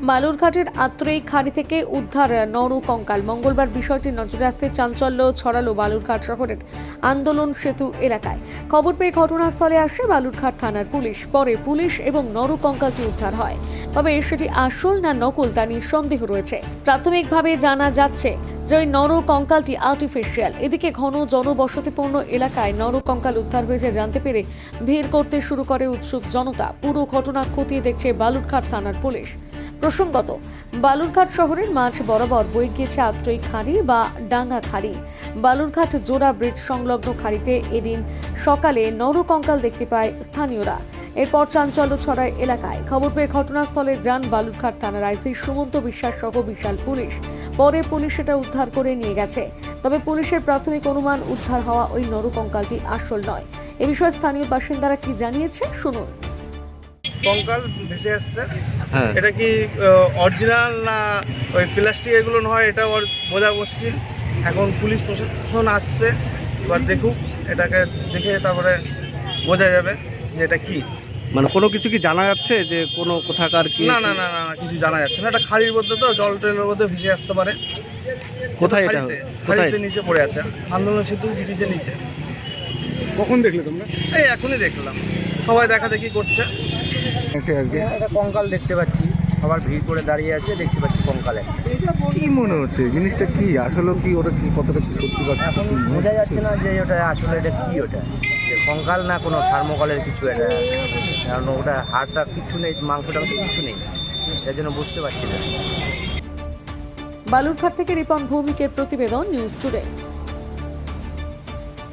বালুরঘাটের আত্রেই খাড়ি থেকে উদ্ধার নর কঙ্কাল। মঙ্গলবার বিষয়টি নজরে আসতে চাঞ্চল্য ছড়ালো বালুরঘাট শহরের আন্দোলন সেতু এলাকায়। খবর পেয়ে ঘটনাস্থলে আসে বালুরঘাট থানার পুলিশ। পরে পুলিশ এবং নর কঙ্কালটি উদ্ধার হয়, তবে সেটি আসল না নকল তা নিয়ে সন্দেহ রয়েছে। প্রাথমিকভাবে জানা যাচ্ছে যে ওই নর কঙ্কালটি আর্টিফিশিয়াল। এদিকে ঘন জনবসতিপূর্ণ এলাকায় নর কঙ্কাল উদ্ধার হয়েছে জানতে পেরে ভিড় করতে শুরু করে উৎসুক জনতা। পুরো ঘটনা খতিয়ে দেখছে বালুরঘাট থানার পুলিশ। প্রসঙ্গত, বালুরঘাট শহরের মাঝ বরাবর বয়ে গিয়েছে আত্রেই খাড়ি বা ডাঙ্গা খাড়ি। বালুরঘাট জোড়া ব্রিজ সংলগ্ন খাড়িতে এদিন সকালে নর কঙ্কাল দেখতে পায় স্থানীয়রা। এরপর চাঞ্চল্য ছড়ায় এলাকায়। খবর পেয়ে ঘটনাস্থলে যান বালুরঘাট থানার আইসি সুমন্ত বিশ্বাস সহ বিশাল পুলিশ। পরে পুলিশ এটা উদ্ধার করে নিয়ে গেছে। তবে পুলিশের প্রাথমিক অনুমান উদ্ধার হওয়া ওই নর কঙ্কালটি আসল নয়। এ বিষয়ে স্থানীয় বাসিন্দারা কি জানিয়েছে শুনুন। কঙ্কাল ভেসে আসছে, হ্যাঁ, এটা কি অরিজিনাল না ওই প্লাস্টিক এগুলো নয়, এটা বোঝা মুশকিল। এখন পুলিশ প্রশাসন আসছে, এবার দেখুক, এটাকে দেখে তারপরে বোঝা যাবে যে এটা কি। মানে কোনো কিছু কি জানা যাচ্ছে যে কোনো কোথাকার কি? না না না না না, কিছু জানা যাচ্ছে না। এটা খাড়ির মধ্যে, তো জল ট্রেনের মধ্যে ভেসে আসতে পারে। কোথায় এটা? কোথায়? খাড়িতে নিচে পড়ে আছে, আন্দোলন সেতু ব্রিজের নিচে। কখন দেখলে তোমরা? এই এখনই দেখলাম, সবাই দেখাদেখি করছে। এসে আজকে একটা কঙ্কাল দেখতে পাচ্ছি, সবার ভিড় করে দাঁড়িয়ে আছে, দেখতে পাচ্ছি কঙ্কাল একটা। কি মনে হচ্ছে জিনিসটা কি আসলে, কি ওটা কি কতটা কি সত্যি কথা এখন বোঝা যাচ্ছে না যে ওটা আসলে এটা কি, ওটা যে কঙ্কাল না কোনো থার্মোকলের কিছু এটা, কারণ ওটা হাড়টা কিছু নেই, মাংসটা কিছু নেই, এর জন্য বুঝতে পারছি না। বালুরঘাট থেকে রিপন ভৌমিকের প্রতিবেদন, নিউজ টুডে।